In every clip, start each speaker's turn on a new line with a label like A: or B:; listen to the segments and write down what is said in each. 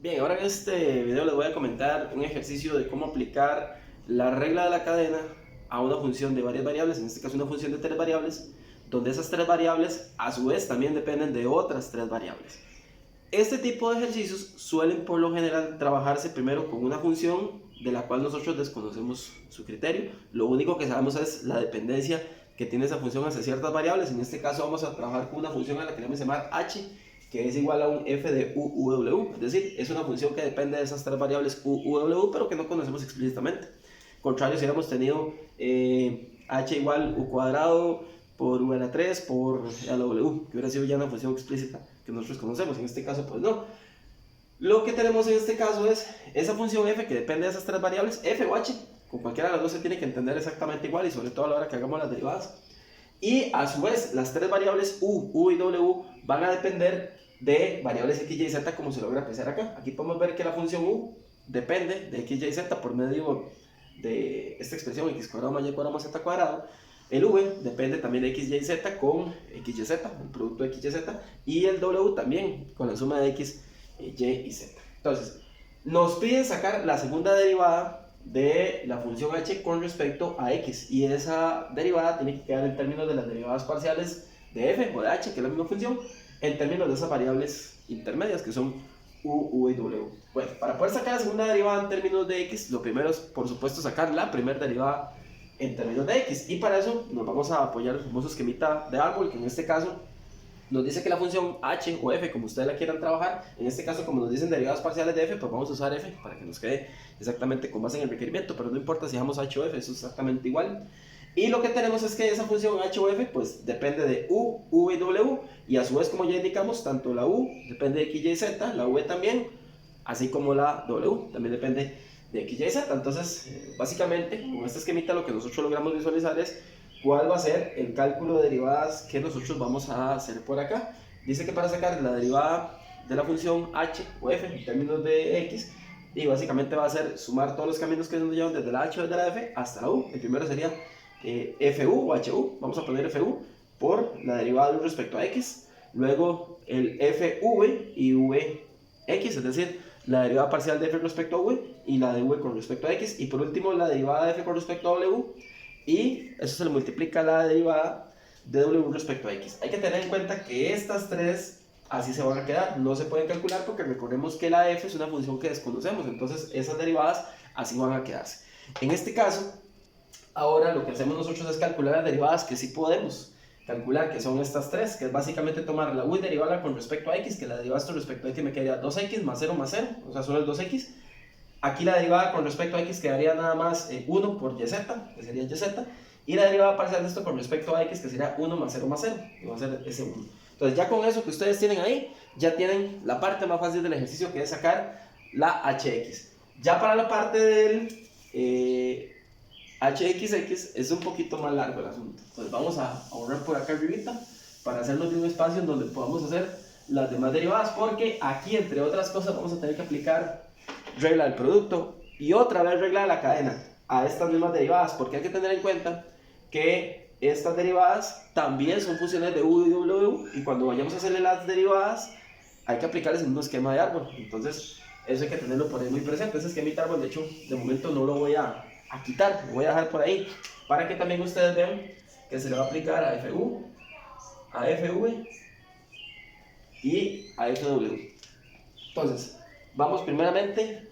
A: Bien, ahora en este video les voy a comentar un ejercicio de cómo aplicar la regla de la cadena a una función de varias variables, en este caso una función de 3 variables, donde esas 3 variables a su vez también dependen de otras 3 variables. Este tipo de ejercicios suelen por lo general trabajarse primero con una función de la cual nosotros desconocemos su criterio. Lo único que sabemos es la dependencia que tiene esa función hacia ciertas variables. En este caso vamos a trabajar con una función a la que le vamos a llamar h, que es igual a un f de u, w, es decir, es una función que depende de esas 3 variables u, w, pero que no conocemos explícitamente. Contrario, si hubiéramos tenido h igual u cuadrado por u a la 3 por a la w, que hubiera sido ya una función explícita que nosotros conocemos. En este caso, pues no. Lo que tenemos en este caso es esa función f que depende de esas 3 variables, f o h, con cualquiera de las dos se tiene que entender exactamente igual, y sobre todo a la hora que hagamos las derivadas. Y a su vez, las 3 variables u y w van a depender de variables x, y, z, como se logra apreciar acá. Aquí podemos ver que la función u depende de x, y, z por medio de esta expresión x cuadrado más y cuadrado más z cuadrado. El v depende también de x, y, z con x, y, z, el producto de x, y, z. Y el w también con la suma de x, y, y z. Entonces, nos piden sacar la segunda derivada de la función h con respecto a x, y esa derivada tiene que quedar en términos de las derivadas parciales de f o de h, que es la misma función, en términos de esas variables intermedias que son u y w. Bueno, para poder sacar la segunda derivada en términos de x, lo primero es, por supuesto, sacar la primera derivada en términos de x, y para eso nos vamos a apoyar el famoso esquemita de árbol, que en este caso nos dice que la función h o f, como ustedes la quieran trabajar, en este caso como nos dicen derivadas parciales de f, pues vamos a usar f para que nos quede exactamente con base en el requerimiento, pero no importa si dejamos h o f, eso es exactamente igual. Y lo que tenemos es que esa función h o f pues depende de u y w, y a su vez, como ya indicamos, tanto la u depende de x, y, z, la v también, así como la w también depende de x, y, z. Entonces, básicamente, con este esquemita lo que nosotros logramos visualizar es cuál va a ser el cálculo de derivadas que nosotros vamos a hacer por acá. Dice que para sacar la derivada de la función h o f en términos de x, y básicamente va a ser sumar todos los caminos que nos llevan desde la h o desde la f hasta la u. El primero sería fu o hu, vamos a poner fu por la derivada de u respecto a x, luego el fv y vx, es decir, la derivada parcial de f respecto a v y la de v con respecto a x, y por último la derivada de f con respecto a w, y eso se le multiplica a la derivada de w respecto a x. Hay que tener en cuenta que estas tres así se van a quedar, no se pueden calcular porque recordemos que la f es una función que desconocemos, entonces esas derivadas así van a quedarse. En este caso, ahora lo que hacemos nosotros es calcular las derivadas que sí podemos calcular, que son estas tres, que es básicamente tomar la u y derivarla con respecto a x, que la derivada con respecto a x me quedaría 2x más 0 más 0, o sea, solo el 2x. Aquí la derivada con respecto a x quedaría nada más 1 por yz, que sería yz, y la derivada parcial de esto con respecto a x, que sería 1 más 0 más 0, que va a ser ese 1. Entonces ya con eso que ustedes tienen ahí, ya tienen la parte más fácil del ejercicio, que es sacar la hx. Ya para la parte del hxx es un poquito más largo el asunto. Entonces vamos a ahorrar por acá arribita para hacernos de un espacio en donde podamos hacer las demás derivadas, porque aquí, entre otras cosas, vamos a tener que aplicar regla del producto y otra vez regla de la cadena a estas mismas derivadas, porque hay que tener en cuenta que estas derivadas también son funciones de u y w, y cuando vayamos a hacerle las derivadas hay que aplicarles el mismo esquema de árbol. Entonces eso hay que tenerlo por ahí muy presente. Ese esquema de árbol, de hecho, de momento no lo voy a quitar, lo voy a dejar por ahí para que también ustedes vean que se le va a aplicar a fu, a fv y a fw. Entonces vamos primeramente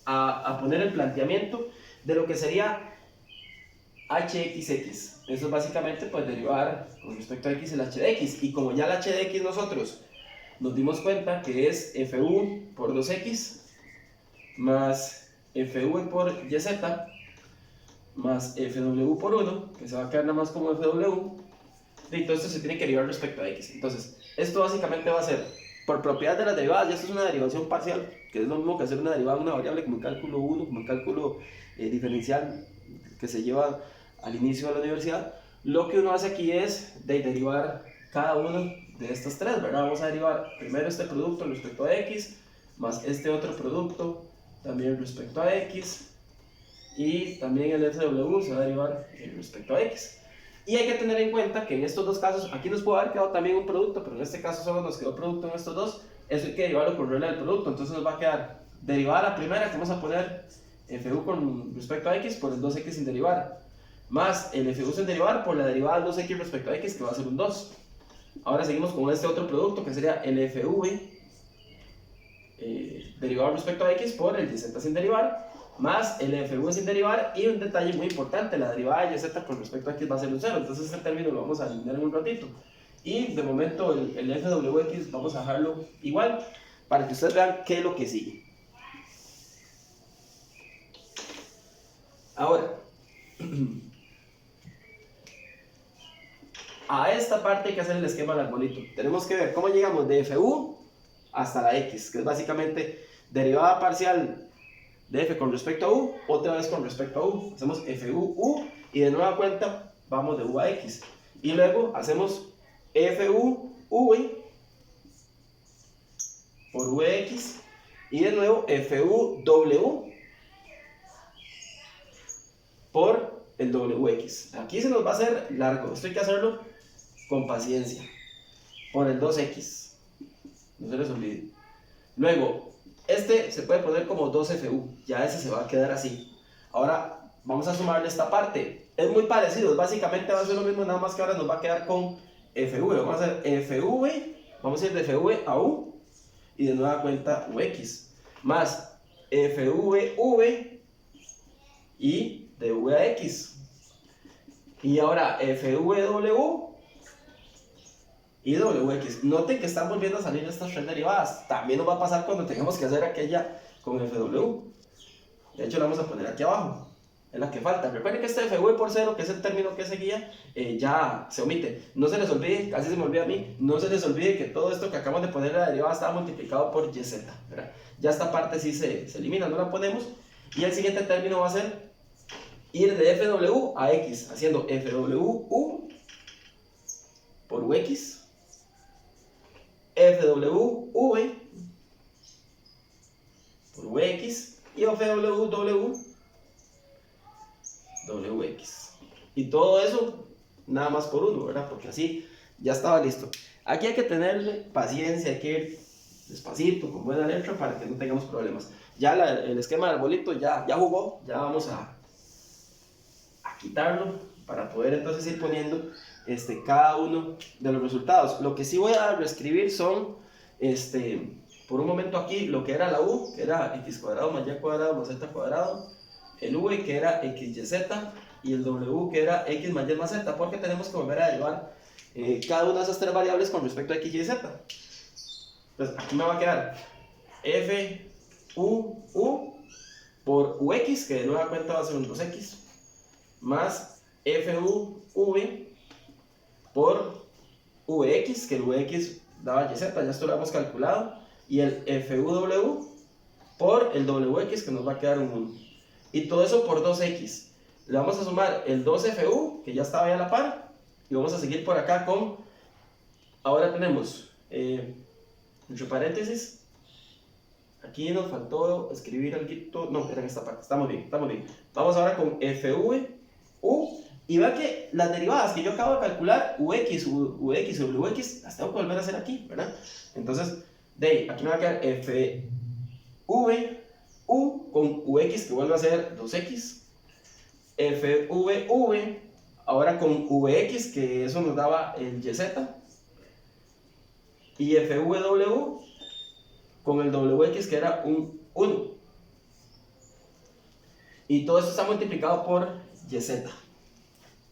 A: a poner el planteamiento de lo que sería hxx. Eso es básicamente pues derivar con respecto a x el h de x, y como ya el h de x nosotros nos dimos cuenta que es fu por 2x más fv por yz más fw por 1, que se va a quedar nada más como fw, y todo esto se tiene que derivar respecto a x. Entonces esto básicamente va a ser por propiedad de las derivadas, y esto es una derivación parcial, que es lo mismo que hacer una derivada de una variable como el cálculo 1, como el cálculo diferencial que se lleva al inicio de la universidad. Lo que uno hace aquí es derivar cada uno de estas tres, ¿verdad? Vamos a derivar primero este producto respecto a x, más este otro producto también respecto a x, y también el fw se va a derivar respecto a x. Y hay que tener en cuenta que en estos dos casos, aquí nos puede haber quedado también un producto, pero en este caso solo nos quedó producto en estos dos, eso hay que derivarlo por regla del producto. Entonces nos va a quedar derivada la primera, que vamos a poner fu con respecto a x por el 2x sin derivar, más el fu sin derivar por la derivada del 2x respecto a x, que va a ser un 2. Ahora seguimos con este otro producto, que sería el fv derivado respecto a x por el yz sin derivar, más el fv sin derivar, y un detalle muy importante, la derivada de yz con respecto a x va a ser un 0, entonces este término lo vamos a eliminar en un ratito. Y de momento el fwx vamos a dejarlo igual, para que ustedes vean qué es lo que sigue. Ahora, a esta parte hay que hacer el esquema del arbolito. Tenemos que ver cómo llegamos de fu hasta la x, que es básicamente derivada parcial de f con respecto a u, otra vez con respecto a u. Hacemos fu, u, y de nueva cuenta vamos de u a x. Y luego hacemos fu, v por vx, y de nuevo fu, w por el wx. Aquí se nos va a hacer largo, esto hay que hacerlo con paciencia, por el 2x, no se les olvide. Luego, este se puede poner como 2fu, ya ese se va a quedar así. Ahora vamos a sumarle esta parte, es muy parecido, básicamente va a ser lo mismo, nada más que ahora nos va a quedar con fv. Vamos a hacer fv, vamos a ir de fv a u, y de nueva cuenta ux, más fvv y de v a x, y ahora fvw y wx. Noten que están volviendo a salir estas tres derivadas. También nos va a pasar cuando tengamos que hacer aquella con fw. De hecho la vamos a poner aquí abajo, es la que falta. Recuerden que este fv por 0, que es el término que seguía, ya se omite. No se les olvide, casi se me olvida a mí, no se les olvide que todo esto que acabamos de poner en la derivada estaba multiplicado por yz, ¿verdad? Ya esta parte sí se elimina, no la ponemos. Y el siguiente término va a ser ir de fw a x, haciendo fwu por ux, fwv por wx y fww wx. Y todo eso nada más por 1, ¿verdad? Porque así ya estaba listo. Aquí hay que tenerle paciencia, hay que ir despacito, con buena letra, para que no tengamos problemas. Ya el esquema del arbolito ya jugó, ya vamos a quitarlo para poder entonces ir poniendo cada uno de los resultados. Lo que sí voy a reescribir son por un momento aquí lo que era la u, que era x cuadrado más y cuadrado más z cuadrado, el v que era xyz, y el w que era x más y más z, porque tenemos que volver a derivar cada una de esas tres variables con respecto a x y z. Entonces aquí me va a quedar f u por ux, que de nueva cuenta va a ser un 2x, más fv por vx, que el vx daba yz, ya esto lo hemos calculado, y el fw por el wx, que nos va a quedar un 1. Y todo eso por 2x. Le vamos a sumar el 2fu, que ya estaba ahí a la par, y vamos a seguir por acá con, ahora tenemos, entre paréntesis, aquí nos faltó escribir algo, no, era en esta parte, estamos bien. Vamos ahora con fv, u, y vea que las derivadas que yo acabo de calcular, ux, ux y wx, las tengo que volver a hacer aquí, ¿verdad? Entonces, aquí me va a quedar fv, u con ux, que vuelve a ser 2x, fvv, ahora con vx, que eso nos daba el yz, y fw con el wx, que era un 1. Y todo esto está multiplicado por yz. Esta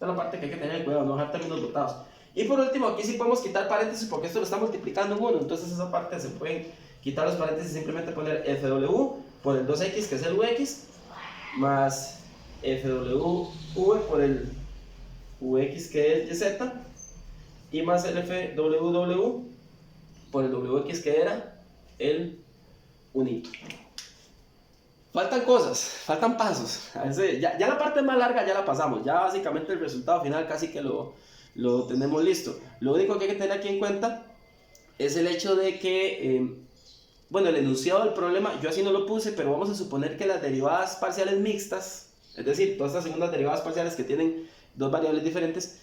A: es la parte que hay que tener cuidado, no dejar términos dotados. Y por último, aquí sí podemos quitar paréntesis porque esto lo está multiplicando en 1. Entonces esa parte se pueden quitar los paréntesis y simplemente poner fw por el 2x, que es el ux, más fwv por el ux, que es yz, y más el fww por el wx, que era el unito. Faltan cosas, faltan pasos. Ya la parte más larga ya la pasamos. Ya básicamente el resultado final casi que lo tenemos listo. Lo único que hay que tener aquí en cuenta es el hecho de que, bueno, el enunciado del problema, yo así no lo puse, pero vamos a suponer que las derivadas parciales mixtas, es decir, todas estas segundas derivadas parciales que tienen dos variables diferentes,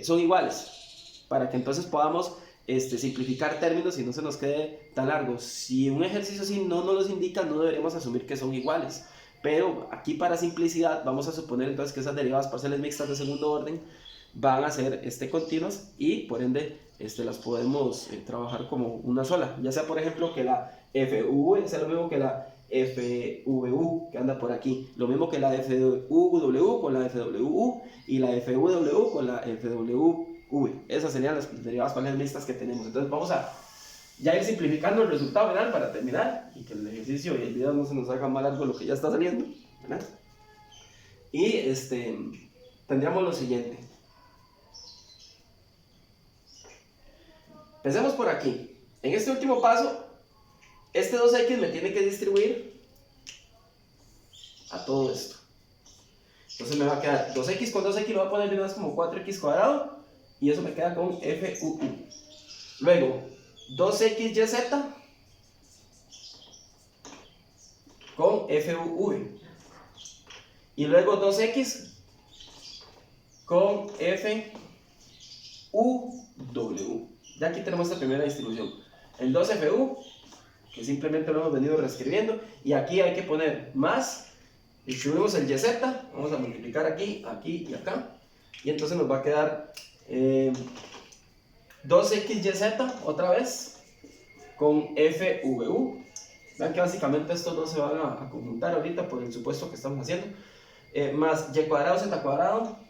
A: son iguales. Para que entonces podamos simplificar términos y no se nos quede tan largo. Si un ejercicio así no nos los indica, no deberíamos asumir que son iguales. Pero aquí para simplicidad vamos a suponer entonces que esas derivadas parciales mixtas de segundo orden van a ser continuas y por ende las podemos trabajar como una sola. Ya sea por ejemplo que la FV sea lo mismo que la FVU que anda por aquí, lo mismo que la FWW con la FWU y la FWW con la FWV. Esas serían las derivadas parciales mixtas que tenemos. Entonces vamos a ya ir simplificando el resultado final para terminar y que el ejercicio y el video no se nos haga más largo lo que ya está saliendo, ¿verdad? Y tendríamos lo siguiente. Pensemos por aquí. En este último paso, este 2x me tiene que distribuir a todo esto. Entonces me va a quedar 2x con 2x, lo voy a poner de una vez como 4x cuadrado y eso me queda con FUU. Luego, 2xyz con FUV. Y luego 2x con FUW. Ya aquí tenemos esta primera distribución. El 2FU, que simplemente lo hemos venido reescribiendo. Y aquí hay que poner más. Distribuimos el YZ. Vamos a multiplicar aquí, aquí y acá. Y entonces nos va a quedar 2xyz otra vez con FVU. Vean que básicamente estos dos se van a conjuntar ahorita por el supuesto que estamos haciendo. Más y cuadrado z cuadrado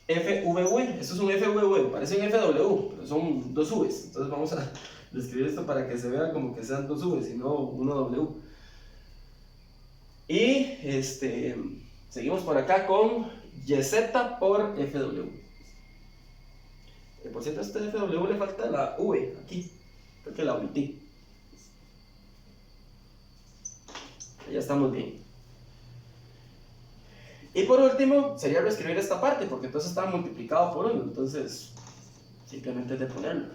A: FVV. Esto es un FVV, parece un FW, pero son dos V's. Entonces vamos a describir esto para que se vea como que sean dos V's y no uno W. Y seguimos por acá con YZ por FW. Por cierto, a este FW le falta la V aquí, creo que la omití. Ya estamos bien. Y por último, sería reescribir esta parte, porque entonces está multiplicado por 1, entonces simplemente es de ponerlo.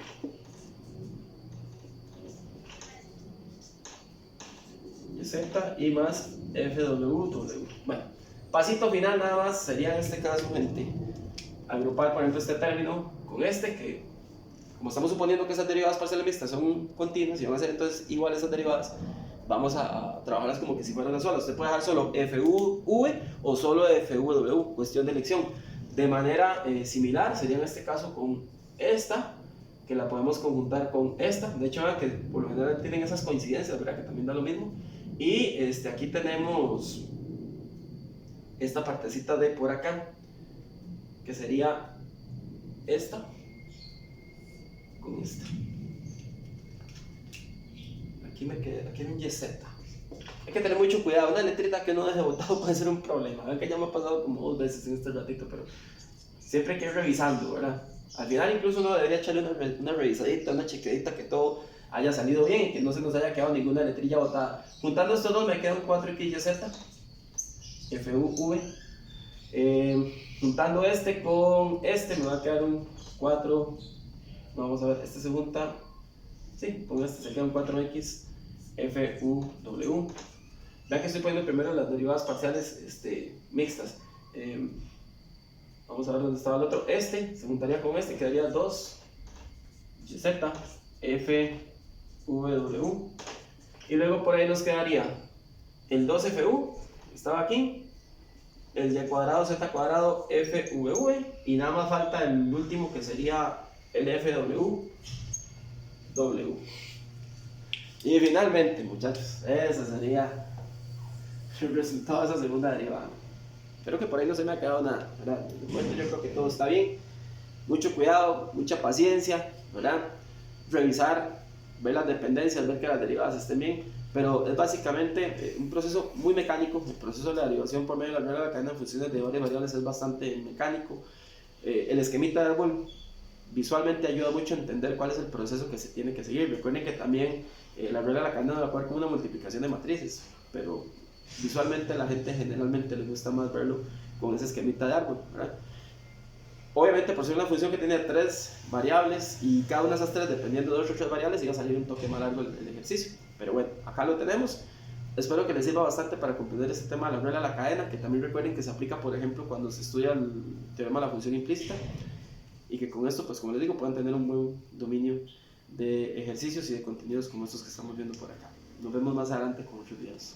A: Z y más FWW. Bueno, pasito final nada más sería en este caso, gente, agrupar por ejemplo este término con que como estamos suponiendo que esas derivadas parciales mixtas son continuas y van a ser entonces iguales esas derivadas, vamos a trabajarlas como que si fueran una sola. Usted puede dejar solo FUV o solo FUW, cuestión de elección. De manera similar sería en este caso con esta, que la podemos conjuntar con esta. De hecho, que por lo general tienen esas coincidencias, ¿verdad? Que también da lo mismo. Y aquí tenemos esta partecita de por acá, que sería esta con esta. Aquí hay un YZ. Hay que tener mucho cuidado, una letrita que no deje botado puede ser un problema. Vean que ya me ha pasado como 2 veces en este ratito, pero siempre hay que ir revisando, ¿verdad? Al final incluso uno debería echarle una revisadita, una chequeadita que todo haya salido bien y que no se nos haya quedado ninguna letrilla botada. Juntando estos dos me queda un 4xyz, FUV. Juntando con me va a quedar un 4. Vamos a ver, se junta. Sí, con se queda un 4x FUW. Vean que estoy poniendo primero las derivadas parciales mixtas. Vamos a ver dónde estaba el otro. Se juntaría con quedaría 2YZ FVW. Y luego por ahí nos quedaría el 2FU, estaba aquí, el y cuadrado z cuadrado FVV, y nada más falta el último que sería el FWW. Y finalmente, muchachos, ese sería el resultado de esa segunda derivada. Espero que por ahí no se me ha quedado nada, ¿verdad? Bueno, yo creo que todo está bien. Mucho cuidado, mucha paciencia, ¿verdad? Revisar, ver las dependencias, ver que las derivadas estén bien. Pero es básicamente un proceso muy mecánico. El proceso de la derivación por medio de la regla de la cadena de funciones de varias variables es bastante mecánico. El esquemita de árbol visualmente ayuda mucho a entender cuál es el proceso que se tiene que seguir. Recuerden que también la regla de la cadena va a jugar como una multiplicación de matrices, pero visualmente a la gente generalmente les gusta más verlo con ese esquemita de árbol, ¿verdad? Obviamente por ser una función que tiene 3 variables y cada una de esas 3 dependiendo de 2 o 3 variables iba a salir un toque más largo el ejercicio, pero bueno, acá lo tenemos. espero que les sirva bastante para comprender este tema de la regla de la cadena, que también recuerden que se aplica, por ejemplo, cuando se estudia el teorema de la función implícita, y que con esto, pues como les digo, puedan tener un buen dominio de ejercicios y de contenidos como estos que estamos viendo por acá. Nos vemos más adelante con otros videos.